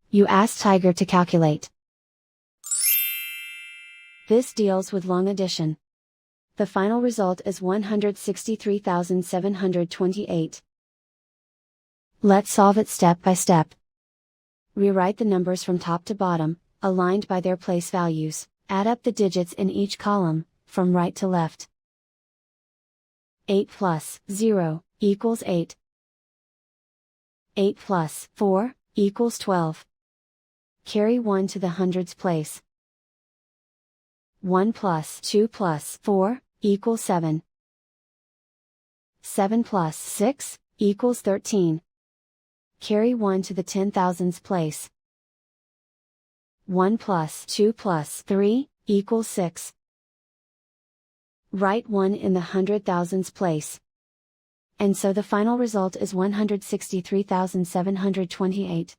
You ask Tiger to calculate. This deals with long addition. The final result is 163,728. Let's solve it step by step. Rewrite the numbers from top to bottom, aligned by their place values. Add up the digits in each column, from right to left. 8 plus 0 equals 8. 8 plus 4 equals 12. Carry 1 to the hundreds place. 1 plus 2 plus 4 equals 7. 7 plus 6 equals 13. Carry 1 to the 10,000s place. 1 plus 2 plus 3 equals 6. Write 1 in the 100,000s place. And so the final result is 163,728.